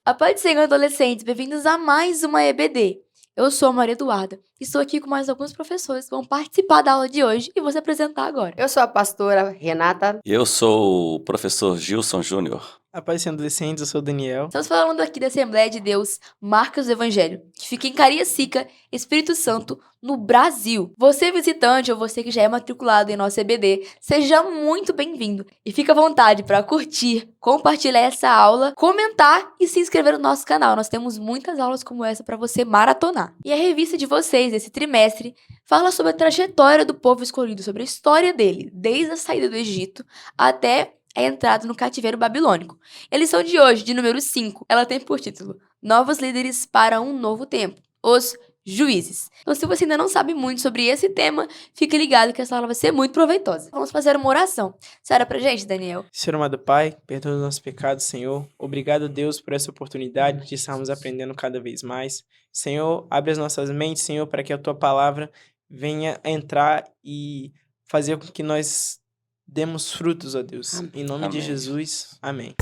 A paz do Senhor, adolescentes, bem-vindos a mais uma EBD. Eu sou a Maria Eduarda e estou aqui com mais alguns professores que vão participar da aula de hoje e vou se apresentar agora. Eu sou a pastora Renata. Eu sou o professor Gilson Júnior. A paz do Senhor, adolescentes, eu sou o Daniel. Estamos falando aqui da Assembleia de Deus Marcos do Evangelho, que fica em Cariacica, Espírito Santo, no Brasil. Você visitante ou você que já é matriculado em nossa EBD, seja muito bem-vindo e fica à vontade para curtir, compartilhar essa aula, comentar e se inscrever no nosso canal. Nós temos muitas aulas como essa para você maratonar. E a revista de vocês desse trimestre fala sobre a trajetória do povo escolhido, sobre a história dele, desde a saída do Egito até a entrada no cativeiro babilônico. A lição de hoje, de número 5, ela tem por título Novos Líderes para um Novo Tempo, os Juízes. Então, se você ainda não sabe muito sobre esse tema, fique ligado que essa aula vai ser muito proveitosa. Vamos fazer uma oração. Você ora pra gente, Daniel? Senhor amado Pai, perdoa os nossos pecados, Senhor. Obrigado, Deus, por essa oportunidade de estarmos aprendendo cada vez mais. Senhor, abre as nossas mentes, Senhor, para que a Tua palavra venha entrar e fazer com que nós demos frutos, ó Deus. Amém. Em nome de Amém. Jesus, amém.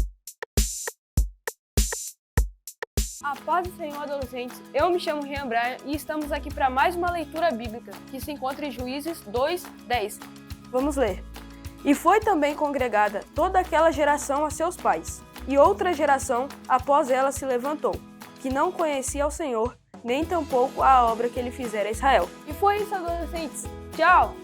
A paz do Senhor, adolescentes. Eu me chamo Rian Brian e estamos aqui para mais uma leitura bíblica que se encontra em Juízes 2:10. Vamos ler. E foi também congregada toda aquela geração a seus pais, e outra geração após ela se levantou, que não conhecia ao Senhor, nem tampouco a obra que ele fizera a Israel. E foi isso, adolescentes. Tchau!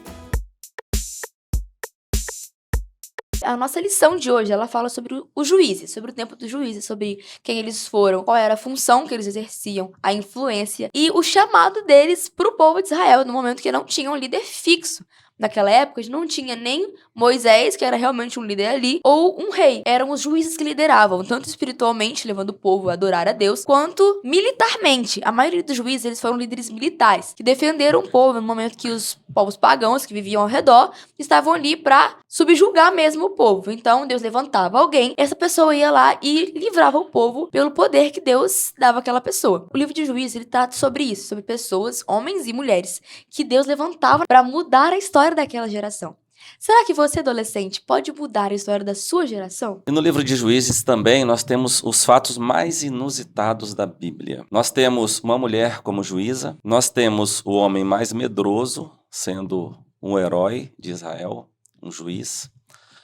A nossa lição de hoje, ela fala sobre os juízes, sobre o tempo dos juízes, sobre quem eles foram, qual era a função que eles exerciam, a influência e o chamado deles para o povo de Israel, no momento que não tinha um líder fixo. Naquela época, não tinha nem Moisés, que era realmente um líder ali, ou um rei. Eram os juízes que lideravam, tanto espiritualmente, levando o povo a adorar a Deus, quanto militarmente. A maioria dos juízes, eles foram líderes militares, que defenderam o povo no momento que os povos pagãos que viviam ao redor estavam ali para subjugar mesmo o povo. Então, Deus levantava alguém, essa pessoa ia lá e livrava o povo pelo poder que Deus dava àquela pessoa. O livro de Juízes, ele trata sobre isso, sobre pessoas, homens e mulheres, que Deus levantava para mudar a história daquela geração. Será que você, adolescente, pode mudar a história da sua geração? E no livro de Juízes também nós temos os fatos mais inusitados da Bíblia. Nós temos uma mulher como juíza, nós temos o homem mais medroso, sendo um herói de Israel, um juiz.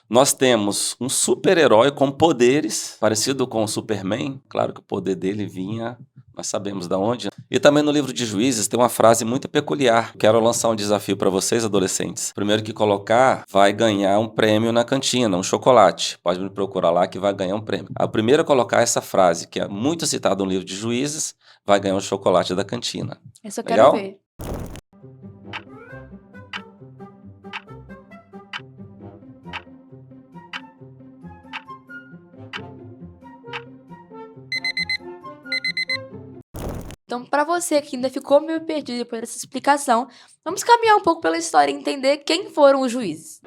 Nós temos um super-herói com poderes, parecido com o Superman. Claro que o poder dele vinha, nós sabemos de onde. E também no livro de Juízes tem uma frase muito peculiar. Quero lançar um desafio para vocês, adolescentes. Primeiro que colocar, vai ganhar um prêmio na cantina, um chocolate. Pode me procurar lá que vai ganhar um prêmio. A primeira a colocar essa frase, que é muito citada no livro de Juízes, vai ganhar um chocolate da cantina. Essa eu Legal? quero ver. Então, para você que ainda ficou meio perdido depois dessa explicação, vamos caminhar um pouco pela história e entender quem foram os juízes.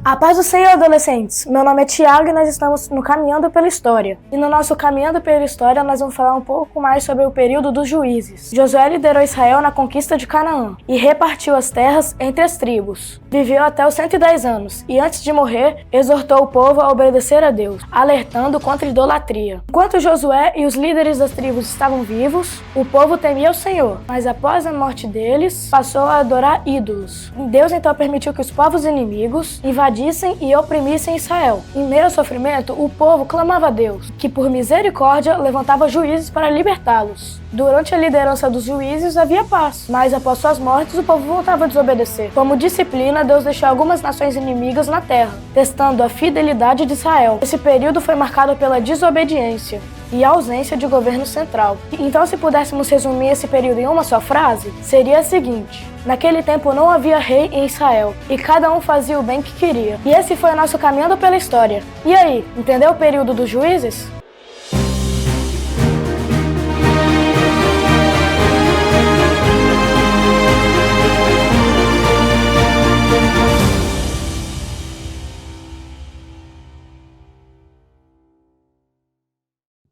A paz do Senhor, adolescentes! Meu nome é Tiago e nós estamos no Caminhando pela História. E no nosso Caminhando pela História, nós vamos falar um pouco mais sobre o período dos juízes. Josué liderou Israel na conquista de Canaã e repartiu as terras entre as tribos. Viveu até os 110 anos e, antes de morrer, exortou o povo a obedecer a Deus, alertando contra a idolatria. Enquanto Josué e os líderes das tribos estavam vivos, o povo temia o Senhor, mas após a morte deles, passou a adorar ídolos. Deus então permitiu que os povos inimigos invadissem e oprimissem Israel. Em meio ao sofrimento, o povo clamava a Deus, que por misericórdia levantava juízes para libertá-los. Durante a liderança dos juízes havia paz, mas após suas mortes o povo voltava a desobedecer. Como disciplina, Deus deixou algumas nações inimigas na terra, testando a fidelidade de Israel. Esse período foi marcado pela desobediência e ausência de governo central. Então, se pudéssemos resumir esse período em uma só frase, seria a seguinte: naquele tempo não havia rei em Israel, e cada um fazia o bem que queria. E esse foi o nosso Caminhando pela História. E aí, entendeu o período dos juízes?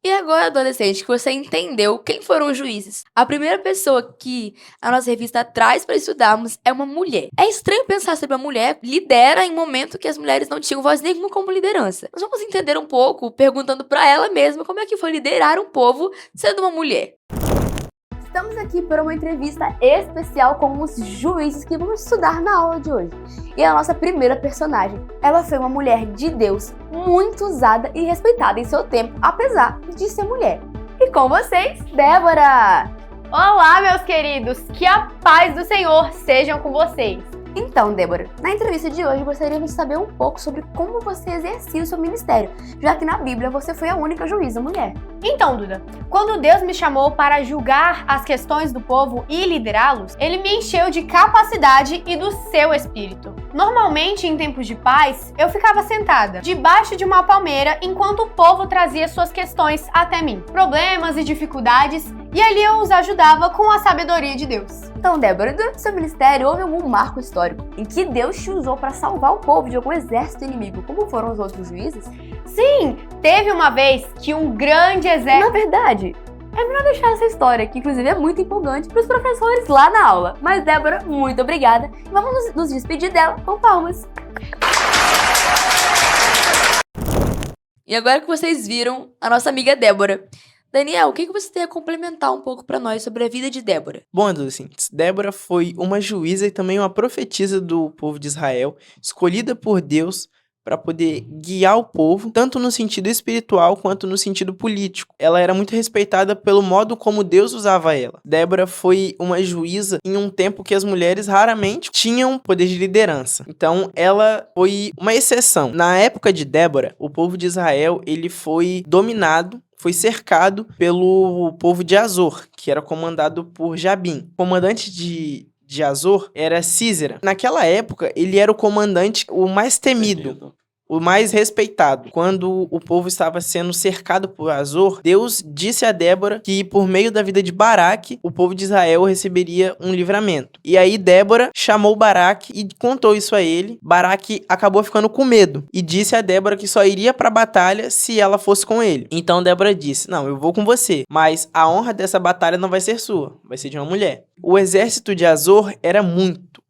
E agora, adolescente, que você entendeu quem foram os juízes. A primeira pessoa que a nossa revista traz para estudarmos é uma mulher. É estranho pensar sobre a mulher lidera em momento que as mulheres não tinham voz nenhuma como liderança. Nós vamos entender um pouco perguntando para ela mesma como é que foi liderar um povo sendo uma mulher. Estamos aqui para uma entrevista especial com os juízes que vamos estudar na aula de hoje. E a nossa primeira personagem, ela foi uma mulher de Deus, muito usada e respeitada em seu tempo, apesar de ser mulher. E com vocês, Débora! Olá, meus queridos! Que a paz do Senhor sejam com vocês! Então, Débora, na entrevista de hoje gostaríamos de saber um pouco sobre como você exercia o seu ministério, já que na Bíblia você foi a única juíza mulher. Então, Duda, quando Deus me chamou para julgar as questões do povo e liderá-los, Ele me encheu de capacidade e do seu espírito. Normalmente, em tempos de paz, eu ficava sentada debaixo de uma palmeira enquanto o povo trazia suas questões até mim, problemas e dificuldades, e ali eu os ajudava com a sabedoria de Deus. Então, Débora, durante seu ministério houve algum marco histórico em que Deus te usou para salvar o povo de algum exército inimigo, como foram os outros juízes? Sim, teve uma vez que um grande exército... Na verdade, é melhor deixar essa história, que inclusive é muito empolgante para os professores lá na aula. Mas, Débora, muito obrigada. Vamos nos despedir dela com palmas. E agora que vocês viram a nossa amiga Débora, Daniel, o que você tem a complementar um pouco para nós sobre a vida de Débora? Bom, adolescentes, Débora foi uma juíza e também uma profetisa do povo de Israel, escolhida por Deus para poder guiar o povo, tanto no sentido espiritual quanto no sentido político. Ela era muito respeitada pelo modo como Deus usava ela. Débora foi uma juíza em um tempo que as mulheres raramente tinham poder de liderança. Então, ela foi uma exceção. Na época de Débora, o povo de Israel, ele foi dominado, foi cercado pelo povo de Azor, que era comandado por Jabim. O comandante de Azor era Císera. Naquela época, ele era o comandante, o mais temido, o mais respeitado. Quando o povo estava sendo cercado por Azor, Deus disse a Débora que por meio da vida de Baraque, o povo de Israel receberia um livramento. E aí Débora chamou Baraque e contou isso a ele. Baraque acabou ficando com medo e disse a Débora que só iria para a batalha se ela fosse com ele. Então Débora disse: não, eu vou com você, mas a honra dessa batalha não vai ser sua, vai ser de uma mulher. O exército de Azor era muito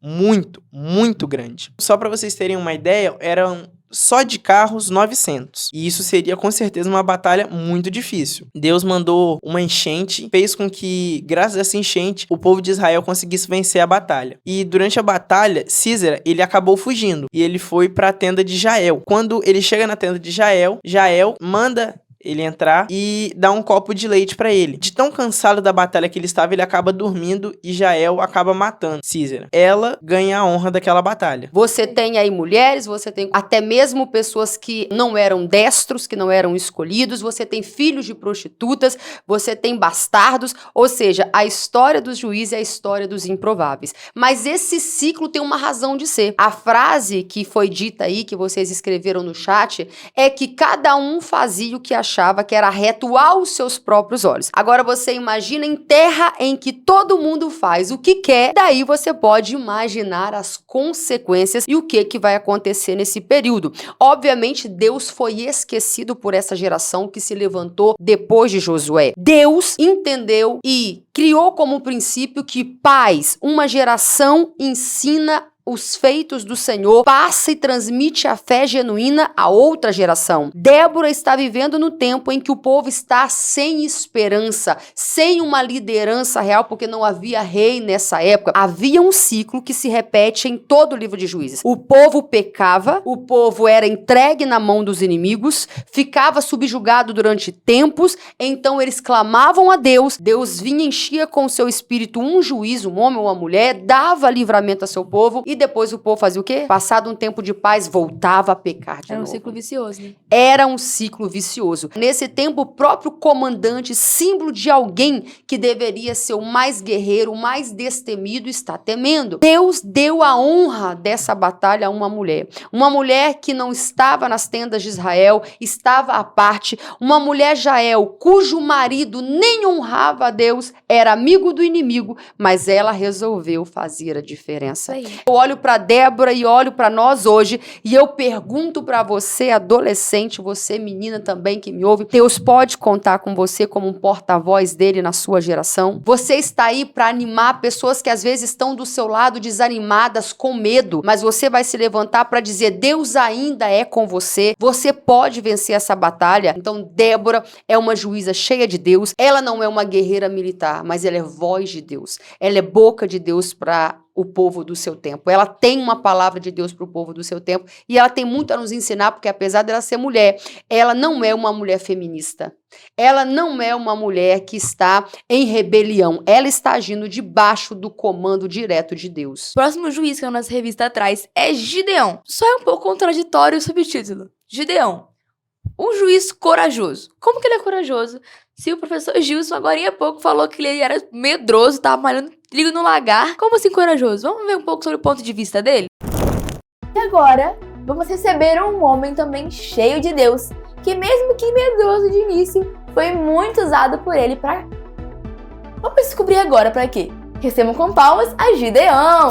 grande. Só para vocês terem uma ideia, eram só de carros 900. E isso seria com certeza uma batalha muito difícil. Deus mandou uma enchente, fez com que, graças a essa enchente, o povo de Israel conseguisse vencer a batalha. E durante a batalha, Císera, ele acabou fugindo. E ele foi para a tenda de Jael. Quando ele chega na tenda de Jael, Jael manda ele entrar e dá um copo de leite pra ele. De tão cansado da batalha que ele estava, ele acaba dormindo e Jael acaba matando Císera. Ela ganha a honra daquela batalha. Você tem aí mulheres, você tem até mesmo pessoas que não eram destros, que não eram escolhidos, você tem filhos de prostitutas, você tem bastardos, ou seja, a história dos juízes é a história dos improváveis. Mas esse ciclo tem uma razão de ser. A frase que foi dita aí, que vocês escreveram no chat, é que cada um fazia o que achava que era reto aos seus próprios olhos. Agora você imagina em terra em que todo mundo faz o que quer, daí você pode imaginar as consequências e o que vai acontecer nesse período. Obviamente, Deus foi esquecido por essa geração que se levantou depois de Josué. Deus entendeu e criou como princípio que pais, uma geração ensina os feitos do Senhor, passa e transmite a fé genuína a outra geração. Débora está vivendo no tempo em que o povo está sem esperança, sem uma liderança real, porque não havia rei nessa época. Havia um ciclo que se repete em todo o livro de Juízes. O povo pecava, o povo era entregue na mão dos inimigos, ficava subjugado durante tempos, então eles clamavam a Deus, Deus vinha, enchia com o seu espírito um juiz, um homem ou uma mulher, dava livramento a seu povo e depois o povo fazia o quê? Passado um tempo de paz, voltava a pecar de novo. Era um ciclo vicioso, né? Era um ciclo vicioso. Nesse tempo, o próprio comandante, símbolo de alguém que deveria ser o mais guerreiro, o mais destemido, está temendo. Deus deu a honra dessa batalha a uma mulher. Uma mulher que não estava nas tendas de Israel, estava à parte. Uma mulher Jael, cujo marido nem honrava a Deus, era amigo do inimigo, mas ela resolveu fazer a diferença. Eu olho olho para Débora e olho para nós hoje e eu pergunto para você, adolescente, você menina também que me ouve, Deus pode contar com você como um porta-voz dele na sua geração? Você está aí para animar pessoas que às vezes estão do seu lado desanimadas, com medo, mas você vai se levantar para dizer, Deus ainda é com você, você pode vencer essa batalha. Então Débora é uma juíza cheia de Deus, ela não é uma guerreira militar, mas ela é voz de Deus, ela é boca de Deus para o povo do seu tempo. Ela tem uma palavra de Deus para o povo do seu tempo e ela tem muito a nos ensinar, porque apesar dela ser mulher, ela não é uma mulher feminista. Ela não é uma mulher que está em rebelião. Ela está agindo debaixo do comando direto de Deus. O próximo juiz que a nossa revista traz é Gideão. Só é um pouco contraditório o subtítulo. Gideão, um juiz corajoso. Como que ele é corajoso? Se o professor Gilson agora há pouco falou que ele era medroso, estava malhando trigo no lagar. Como assim corajoso? Vamos ver um pouco sobre o ponto de vista dele? E agora, vamos receber um homem também cheio de Deus, que mesmo que medroso de início, foi muito usado por ele para... Vamos descobrir agora para quê? Recebam com palmas a Gideão!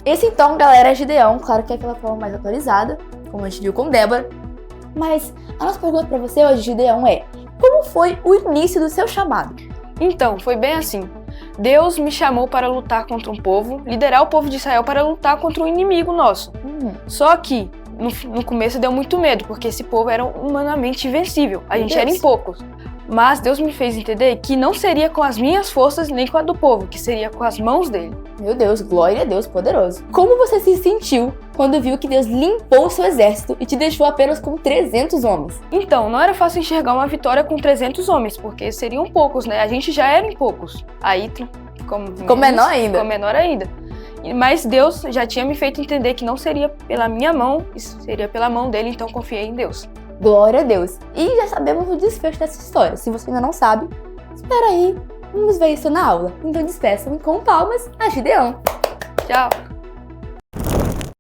Esse então, galera, é Gideão. Claro que é aquela forma mais atualizada, como a gente viu com Débora. Mas a nossa pergunta para você hoje, Gideão, é: como foi o início do seu chamado? Então, foi bem assim. Deus me chamou para lutar contra um povo, liderar o povo de Israel para lutar contra um inimigo nosso. Só que no começo deu muito medo, porque esse povo era humanamente invencível. A gente era em poucos. Mas Deus me fez entender que não seria com as minhas forças nem com a do povo, que seria com as mãos dele. Meu Deus, glória a Deus poderoso. Como você se sentiu quando viu que Deus limpou o seu exército e te deixou apenas com 300 homens? Então, não era fácil enxergar uma vitória com 300 homens, porque seriam poucos, né? A gente já era em poucos. Aí ficou menor ainda. Ficou menor ainda. Mas Deus já tinha me feito entender que não seria pela minha mão, seria pela mão dele, então confiei em Deus. Glória a Deus. E já sabemos o desfecho dessa história. Se você ainda não sabe, espera aí. Vamos ver isso na aula. Então despeçam com palmas a Gideão. Tchau.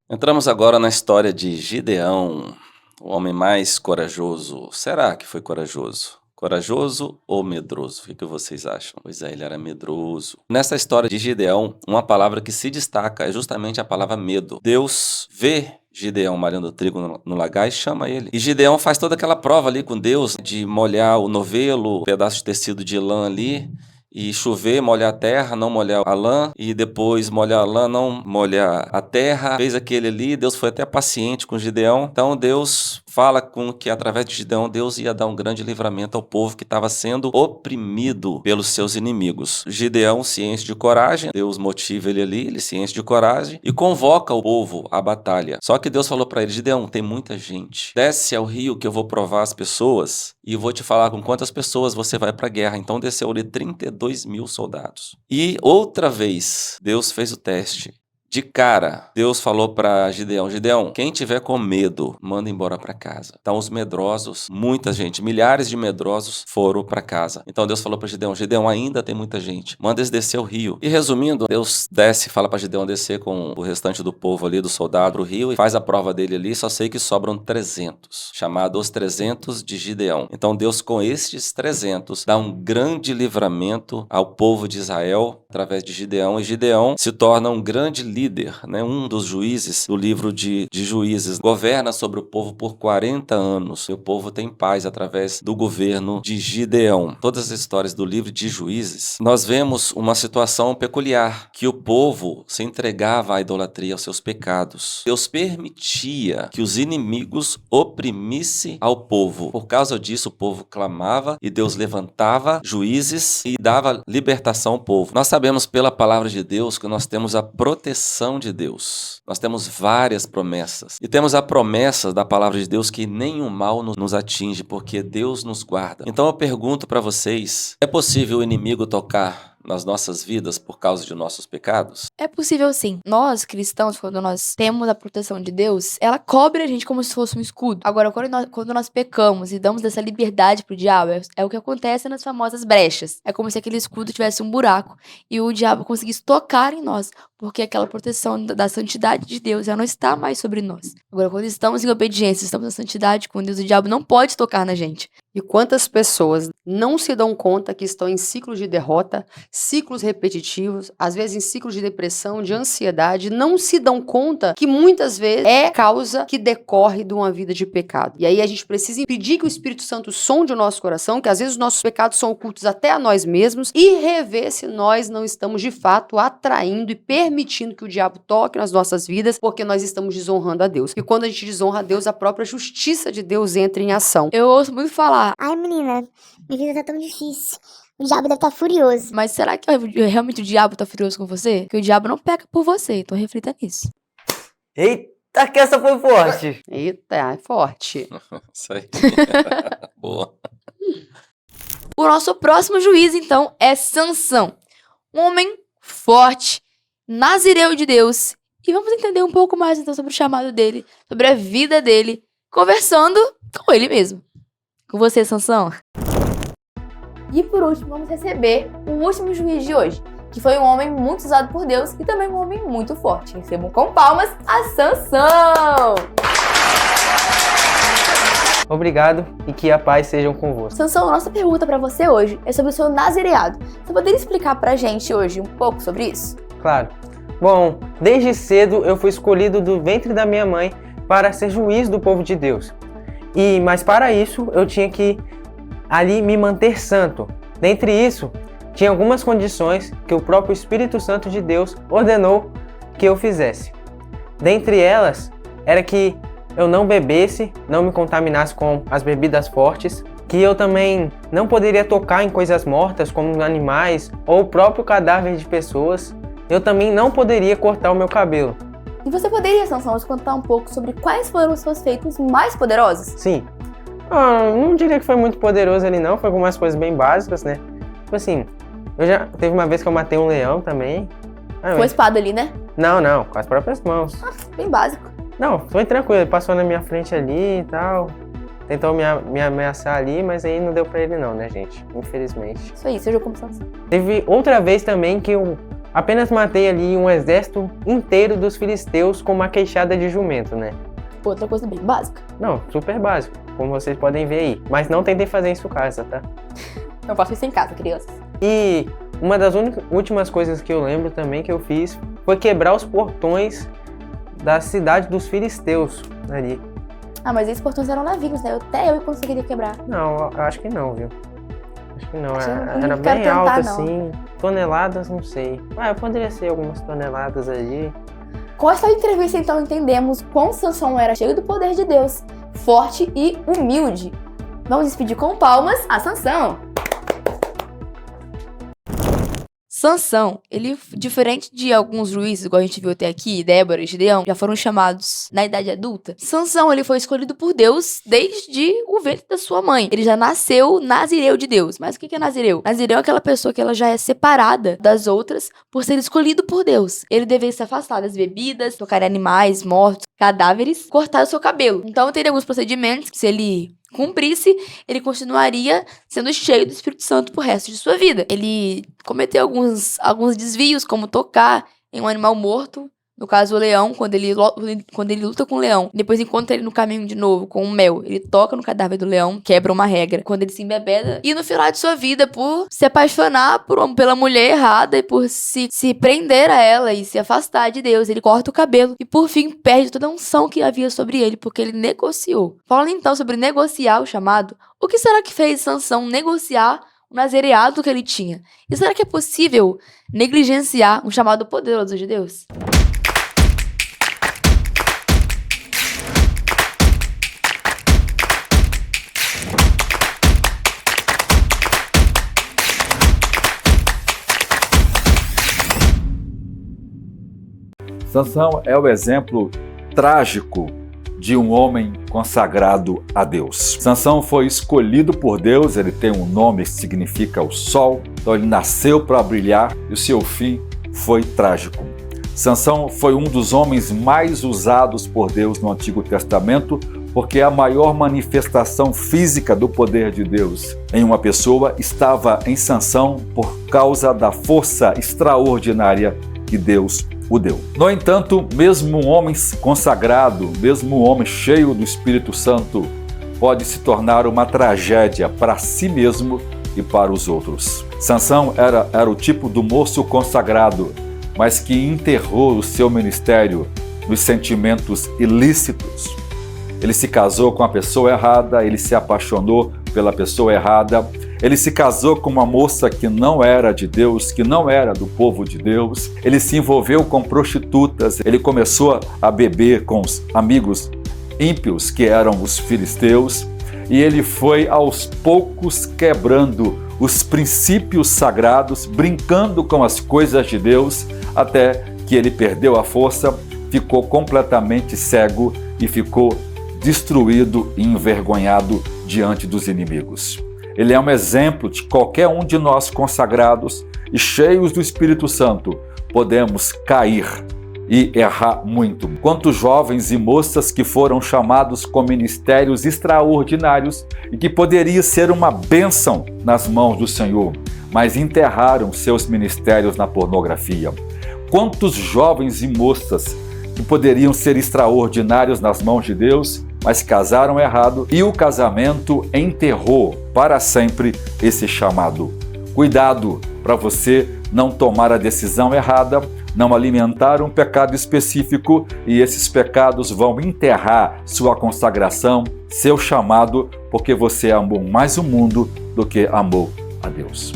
Entramos agora na história de Gideão, o homem mais corajoso. Será que foi corajoso? Corajoso ou medroso? O que vocês acham? Pois é, ele era medroso. Nessa história de Gideão, uma palavra que se destaca é justamente a palavra medo. Deus vê Gideão malhando trigo no lagar e chama ele. E Gideão faz toda aquela prova ali com Deus de molhar o novelo, um pedaço de tecido de lã ali, e chover, molhar a terra, não molhar a lã, e depois molhar a lã, não molhar a terra. Fez aquele ali, Deus foi até paciente com Gideão. Então Deus fala com que através de Gideão, Deus ia dar um grande livramento ao povo que estava sendo oprimido pelos seus inimigos. Gideão se enche de coragem, Deus motiva ele ali, ele se enche de coragem e convoca o povo à batalha. Só que Deus falou para ele: Gideão, tem muita gente. Desce ao rio que eu vou provar as pessoas e vou te falar com quantas pessoas você vai para a guerra. Então desceu ali 32 mil soldados. E outra vez, Deus fez o teste. De cara, Deus falou para Gideão: Gideão, quem tiver com medo, manda embora para casa. Então os medrosos, muita gente, milhares de medrosos foram para casa. Então Deus falou para Gideão: Gideão, ainda tem muita gente, manda eles descer o rio. E resumindo, Deus desce, fala para Gideão descer com o restante do povo ali, do soldado, o rio, e faz a prova dele ali. Só sei que sobram 300, chamados os 300 de Gideão. Então Deus, com estes 300, dá um grande livramento ao povo de Israel através de Gideão, e Gideão se torna um grande líder, né? Um dos juízes do livro de Juízes, governa sobre o povo por 40 anos. E o povo tem paz através do governo de Gideão. Todas as histórias do livro de Juízes, nós vemos uma situação peculiar, que o povo se entregava à idolatria, aos seus pecados. Deus permitia que os inimigos oprimissem ao povo. Por causa disso, o povo clamava e Deus levantava juízes e dava libertação ao povo. Nós sabemos pela palavra de Deus que nós temos a proteção de Deus. Nós temos várias promessas. E temos a promessa da palavra de Deus que nenhum mal nos atinge, porque Deus nos guarda. Então eu pergunto para vocês, é possível o inimigo tocar nas nossas vidas por causa de nossos pecados? É possível sim. Nós, cristãos, quando nós temos a proteção de Deus, ela cobre a gente como se fosse um escudo. Agora, quando nós pecamos e damos essa liberdade pro diabo, é o que acontece nas famosas brechas. É como se aquele escudo tivesse um buraco e o diabo conseguisse tocar em nós, porque aquela proteção da santidade de Deus já não está mais sobre nós. Agora, quando estamos em obediência, estamos na santidade com Deus, o diabo não pode tocar na gente. E quantas pessoas não se dão conta que estão em ciclos de derrota, ciclos repetitivos, às vezes em ciclos de depressão, de ansiedade, não se dão conta que muitas vezes é causa que decorre de uma vida de pecado. E aí a gente precisa pedir que o Espírito Santo sonde o nosso coração, que às vezes os nossos pecados são ocultos até a nós mesmos, e rever se nós não estamos de fato atraindo e permitindo que o diabo toque nas nossas vidas, porque nós estamos desonrando a Deus. E quando a gente desonra a Deus, a própria justiça de Deus entra em ação. Eu ouço muito falar, Ai, menina, minha vida tá tão difícil. O diabo deve estar furioso. mas será que realmente o diabo tá furioso com você? Porque o diabo não peca por você, então reflita nisso. Eita, que essa foi forte. Eita, é forte. Isso aí. Boa. O nosso próximo juiz, então, é Sansão. Um homem forte, nazireu de Deus. E vamos entender um pouco mais, então, sobre o chamado dele, sobre a vida dele, conversando com ele mesmo. Com você, Sansão. E por último, vamos receber o último juiz de hoje, que foi um homem muito usado por Deus e também um homem muito forte. Recebam com palmas a Sansão! Obrigado e que a paz sejam convosco. Sansão, a nossa pergunta pra você hoje é sobre o seu nazireado. Você poderia explicar pra gente hoje um pouco sobre isso? Claro. Bom, desde cedo eu fui escolhido do ventre da minha mãe para ser juiz do povo de Deus. Mas para isso eu tinha que ali me manter santo. Dentre isso, tinha algumas condições que o próprio Espírito Santo de Deus ordenou que eu fizesse. Dentre elas, era que eu não bebesse, não me contaminasse com as bebidas fortes, que eu também não poderia tocar em coisas mortas, como animais ou o próprio cadáver de pessoas. Eu também não poderia cortar o meu cabelo. E você poderia, Sansão, nos contar um pouco sobre quais foram os seus feitos mais poderosos? Sim. Não diria que foi muito poderoso ali não, foi algumas coisas bem básicas, né? Tipo assim, teve uma vez que eu matei um leão também. Com a espada ali, né? Não, com as próprias mãos. Bem básico. Não, foi tranquilo, ele passou na minha frente ali e tal. Tentou me ameaçar ali, mas aí não deu pra ele não, né, gente? Infelizmente. Isso aí, seja como Sansão. Teve outra vez também que eu apenas matei ali um exército inteiro dos filisteus com uma queixada de jumento, né? Outra coisa bem básica. Não, super básico, como vocês podem ver aí. Mas não tentem fazer isso em casa, tá? Eu faço isso em casa, crianças. E uma das últimas coisas que eu lembro também que eu fiz foi quebrar os portões da cidade dos filisteus ali. Mas esses portões eram navios, né? Até eu conseguiria quebrar. Não, eu acho que não, viu? Acho que não, Eu era não quero bem alto tentar, não. assim. Toneladas, não sei. Poderia ser algumas toneladas ali. Com essa entrevista, então, entendemos quão Sansão era cheio do poder de Deus, forte e humilde. Vamos despedir com palmas a Sansão. Sansão, ele, diferente de alguns juízes, igual a gente viu até aqui, Débora e Gideão, já foram chamados na idade adulta. Sansão, ele foi escolhido por Deus desde o ventre da sua mãe. Ele já nasceu nazireu de Deus. Mas o que é nazireu? Nazireu é aquela pessoa que ela já é separada das outras por ser escolhido por Deus. Ele deveria se afastar das bebidas, tocar em animais mortos, cadáveres, cortar o seu cabelo. Então, teria alguns procedimentos que, se ele cumprisse, ele continuaria sendo cheio do Espírito Santo pro resto de sua vida. Ele cometeu alguns desvios, como tocar em um animal morto, no caso o leão, quando ele luta com o leão, depois encontra ele no caminho de novo com o mel, ele toca no cadáver do leão, quebra uma regra. Quando ele se embebeda, e no final de sua vida, por se apaixonar pela mulher errada e por se prender a ela e se afastar de Deus, ele corta o cabelo e por fim perde toda a unção que havia sobre ele, porque ele negociou. Falando então sobre negociar o chamado, o que será que fez Sansão negociar o nazireado que ele tinha? E será que é possível negligenciar um chamado poderoso de Deus? Sansão é o exemplo trágico de um homem consagrado a Deus. Sansão foi escolhido por Deus, ele tem um nome que significa o sol, então ele nasceu para brilhar e o seu fim foi trágico. Sansão foi um dos homens mais usados por Deus no Antigo Testamento, porque a maior manifestação física do poder de Deus em uma pessoa estava em Sansão por causa da força extraordinária que Deus o deu. No entanto, mesmo um homem consagrado, mesmo um homem cheio do Espírito Santo, pode se tornar uma tragédia para si mesmo e para os outros. Sansão era o tipo do moço consagrado, mas que enterrou o seu ministério nos sentimentos ilícitos. Ele se casou com a pessoa errada, ele se apaixonou pela pessoa errada, ele se casou com uma moça que não era de Deus, que não era do povo de Deus, ele se envolveu com prostitutas, ele começou a beber com os amigos ímpios que eram os filisteus, e ele foi aos poucos quebrando os princípios sagrados, brincando com as coisas de Deus, até que ele perdeu a força, ficou completamente cego e ficou destruído e envergonhado diante dos inimigos. Ele é um exemplo de qualquer um de nós consagrados e cheios do Espírito Santo, podemos cair e errar muito. Quantos jovens e moças que foram chamados com ministérios extraordinários e que poderia ser uma bênção nas mãos do Senhor, mas enterraram seus ministérios na pornografia. Quantos jovens e moças que poderiam ser extraordinários nas mãos de Deus, mas casaram errado e o casamento enterrou para sempre esse chamado. Cuidado para você não tomar a decisão errada, não alimentar um pecado específico e esses pecados vão enterrar sua consagração, seu chamado, porque você amou mais o mundo do que amou a Deus.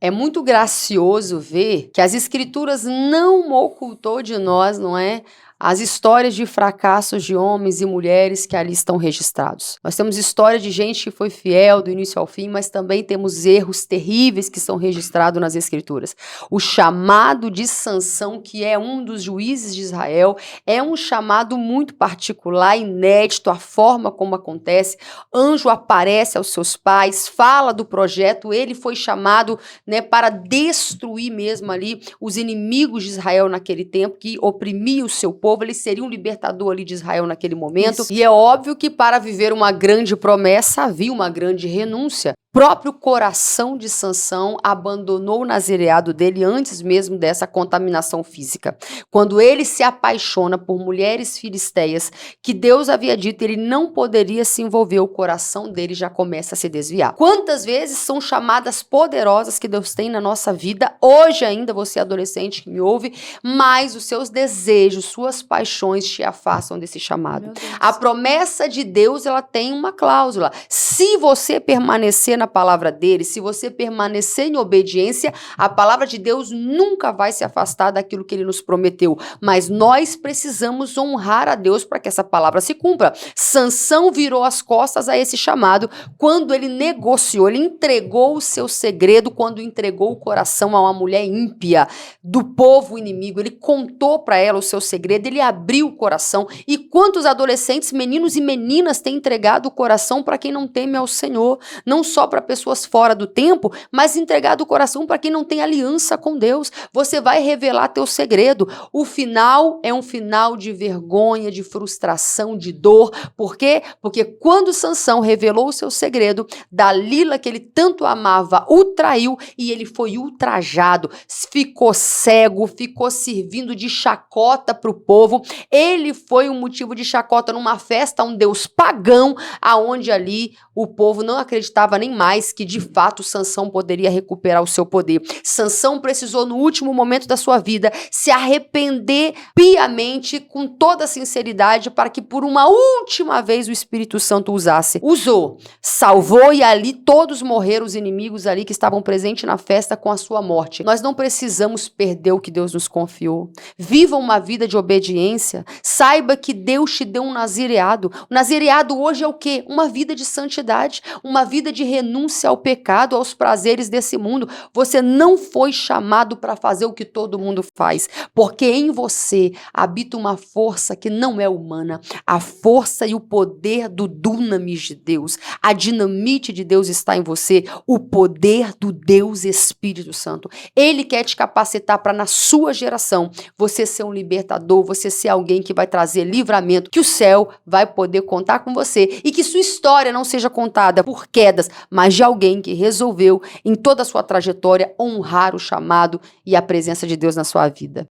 É muito gracioso ver que as Escrituras não ocultou de nós, não é? As histórias de fracassos de homens e mulheres que ali estão registrados. Nós temos história de gente que foi fiel do início ao fim, mas também temos erros terríveis que são registrados nas Escrituras. O chamado de Sansão, que é um dos juízes de Israel, é um chamado muito particular, inédito, a forma como acontece. Anjo aparece aos seus pais, fala do projeto, ele foi chamado, né, para destruir mesmo ali os inimigos de Israel naquele tempo, que oprimia o seu povo. Ele seria um libertador ali de Israel naquele momento. Isso. E é óbvio que para viver uma grande promessa havia uma grande renúncia. O próprio coração de Sansão abandonou o nazireado dele antes mesmo dessa contaminação física. Quando ele se apaixona por mulheres filisteias, que Deus havia dito ele não poderia se envolver, o coração dele já começa a se desviar. Quantas vezes são chamadas poderosas que Deus tem na nossa vida, hoje ainda você adolescente que me ouve, mas os seus desejos, suas paixões te afastam desse chamado. A promessa de Deus, ela tem uma cláusula. Se você permanecer na palavra dele, se você permanecer em obediência, a palavra de Deus nunca vai se afastar daquilo que ele nos prometeu. Mas nós precisamos honrar a Deus para que essa palavra se cumpra. Sansão virou as costas a esse chamado quando ele negociou, ele entregou o seu segredo, quando entregou o coração a uma mulher ímpia do povo inimigo. Ele contou para ela o seu segredo, ele abriu o coração. E quantos adolescentes, meninos e meninas têm entregado o coração para quem não teme ao Senhor, não só para pessoas fora do tempo, mas entregado o coração para quem não tem aliança com Deus. Você vai revelar teu segredo. O final é um final de vergonha, de frustração, de dor. Por quê? Porque quando Sansão revelou o seu segredo, Dalila, que ele tanto amava, o traiu e ele foi ultrajado, ficou cego, ficou servindo de chacota para o povo. Ele foi um motivo de chacota numa festa a um deus pagão, aonde ali o povo não acreditava nem mais que de fato Sansão poderia recuperar o seu poder. Sansão precisou no último momento da sua vida se arrepender piamente, com toda a sinceridade, para que por uma última vez o Espírito Santo usasse. Usou, salvou e ali todos morreram, os inimigos ali que estavam presentes na festa com a sua morte. Nós não precisamos perder o que Deus nos confiou. Viva uma vida de obediência. Saiba que Deus te deu um nazireado. O nazireado hoje é o quê? Uma vida de santidade, uma vida de renúncia ao pecado, aos prazeres desse mundo. Você não foi chamado para fazer o que todo mundo faz, porque em você habita uma força que não é humana, a força e o poder do dunamis de Deus. A dinamite de Deus está em você, o poder do Deus Espírito Santo. Ele quer te capacitar para na sua geração você ser um libertador, você ser alguém que vai trazer livramento, que o céu vai poder contar com você e que sua história não seja contada por quedas, mas de alguém que resolveu, em toda a sua trajetória, honrar o chamado e a presença de Deus na sua vida.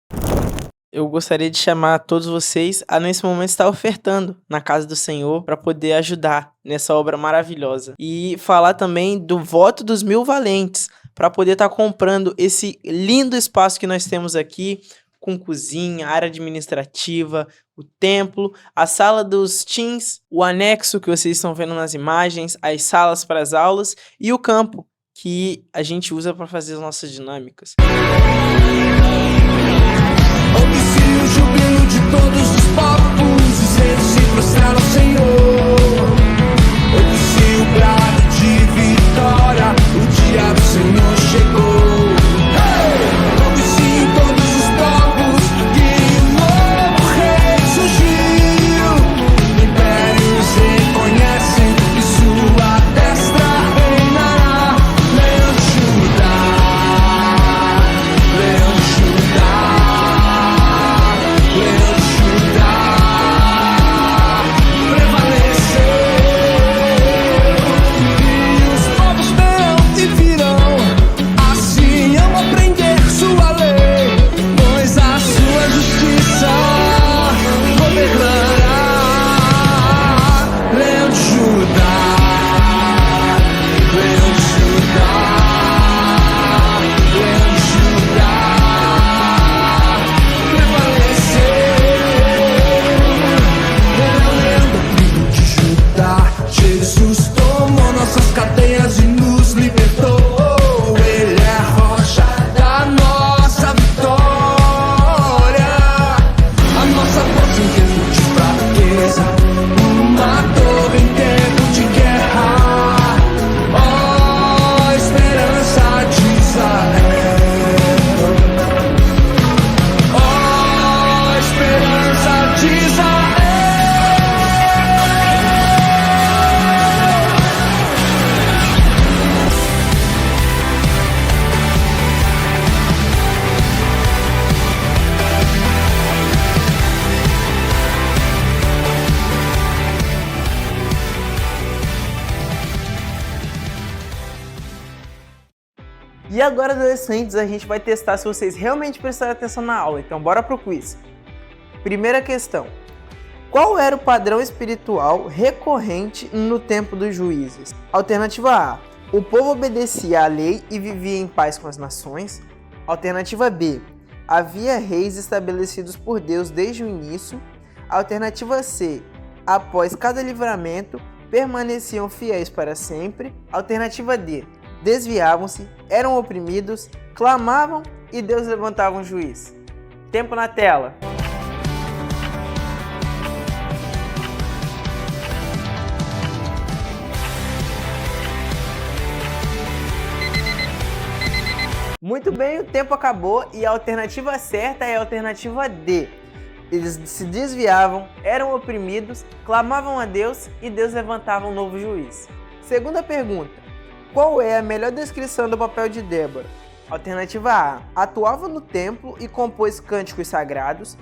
Eu gostaria de chamar todos vocês a, nesse momento, estar ofertando na casa do Senhor para poder ajudar nessa obra maravilhosa. E falar também do voto dos 1000 valentes, para poder estar comprando esse lindo espaço que nós temos aqui, com cozinha, área administrativa, o templo, a sala dos teens, o anexo que vocês estão vendo nas imagens, as salas para as aulas e o campo que a gente usa para fazer as nossas dinâmicas. Ouve-se o júbilo de todos os povos, os reis se prostram ao Senhor. Ouve-se o brado de vitória, o dia do Senhor chegou. Ouve-se todos os povos que um novo rei surgiu. Impérios reconhecem que sua destra reinará. Leão de Judá, Leão de Judá. E agora, adolescentes, a gente vai testar se vocês realmente prestaram atenção na aula, então bora pro quiz. Primeira questão. Qual era o padrão espiritual recorrente no tempo dos juízes? Alternativa A. O povo obedecia à lei e vivia em paz com as nações. Alternativa B. Havia reis estabelecidos por Deus desde o início. Alternativa C. Após cada livramento, permaneciam fiéis para sempre. Alternativa D. Desviavam-se, eram oprimidos, clamavam e Deus levantava um juiz. Tempo na tela. Muito bem, o tempo acabou e a alternativa certa é a alternativa D. Eles se desviavam, eram oprimidos, clamavam a Deus e Deus levantava um novo juiz. Segunda pergunta. Qual é a melhor descrição do papel de Débora? Alternativa A. Atuava no templo e compôs cânticos sagrados.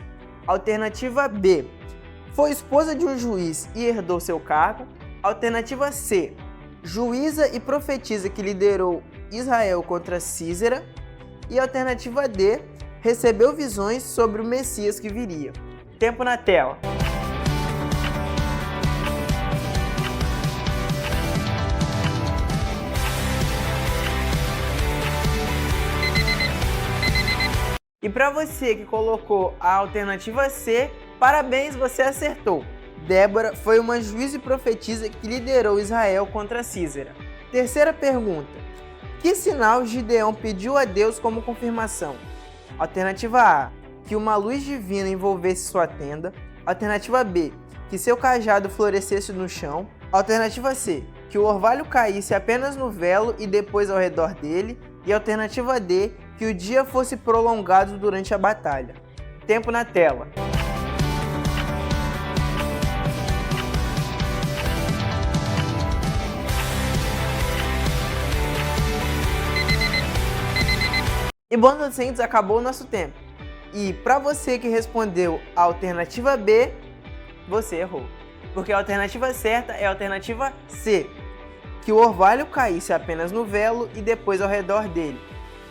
Alternativa B. Foi esposa de um juiz e herdou seu cargo. Alternativa C. Juíza e profetisa que liderou Israel contra Císera. E alternativa D. Recebeu visões sobre o Messias que viria. Tempo na tela. E para você que colocou a alternativa C, parabéns, você acertou. Débora foi uma juíza e profetisa que liderou Israel contra Císera. Terceira pergunta. Que sinal Gideão pediu a Deus como confirmação? Alternativa A. Que uma luz divina envolvesse sua tenda. Alternativa B. Que seu cajado florescesse no chão. Alternativa C. Que o orvalho caísse apenas no velo e depois ao redor dele. E alternativa D. Que o dia fosse prolongado durante a batalha. Tempo na tela. E bom, adolescentes, acabou o nosso tempo. E para você que respondeu a alternativa B, você errou. Porque a alternativa certa é a alternativa C, que o orvalho caísse apenas no velo e depois ao redor dele.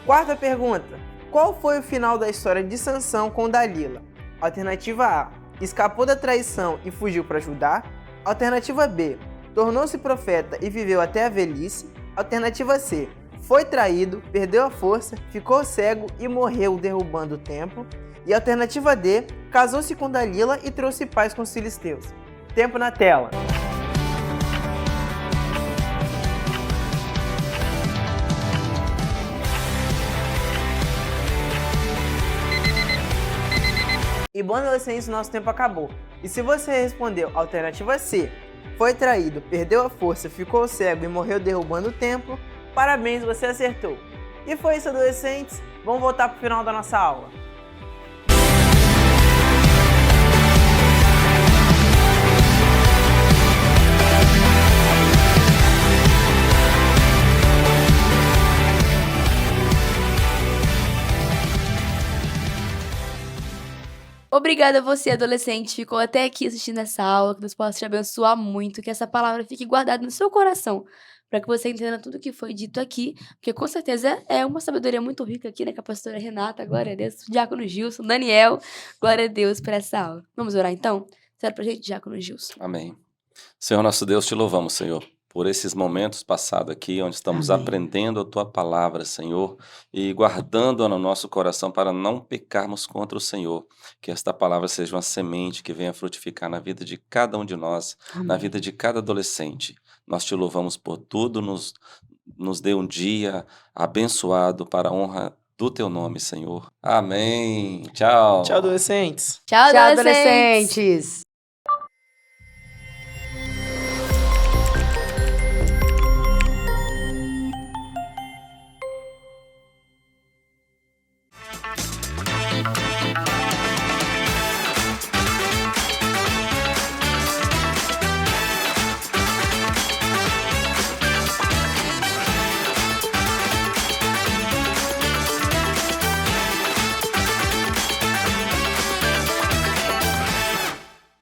Quarta pergunta: qual foi o final da história de Sansão com Dalila? Alternativa A: escapou da traição e fugiu para Judá. Alternativa B: tornou-se profeta e viveu até a velhice. Alternativa C: foi traído, perdeu a força, ficou cego e morreu derrubando o templo. E alternativa D: casou-se com Dalila e trouxe paz com os filisteus. Tempo na tela. E bom, adolescentes, nosso tempo acabou. E se você respondeu a alternativa C, foi traído, perdeu a força, ficou cego e morreu derrubando o templo, parabéns, você acertou. E foi isso, adolescentes. Vamos voltar para o final da nossa aula. Obrigada a você, adolescente, que ficou até aqui assistindo essa aula, que Deus possa te abençoar muito, que essa palavra fique guardada no seu coração, para que você entenda tudo que foi dito aqui, porque com certeza é uma sabedoria muito rica aqui, né, com a pastora Renata, glória a Deus, o diácono Gilson, Daniel, glória a Deus por essa aula. Vamos orar então? Será pra gente, diácono Gilson. Amém. Senhor nosso Deus, te louvamos, Senhor, por esses momentos passados aqui, onde estamos Amém. aprendendo a Tua palavra, Senhor, e guardando-a no nosso coração para não pecarmos contra o Senhor. Que esta palavra seja uma semente que venha frutificar na vida de cada um de nós, na vida de cada adolescente. Nós te louvamos por tudo, nos dê um dia abençoado para a honra do Teu nome, Senhor. Amém. Tchau. Tchau, adolescentes. Tchau, Tchau, adolescentes! adolescentes!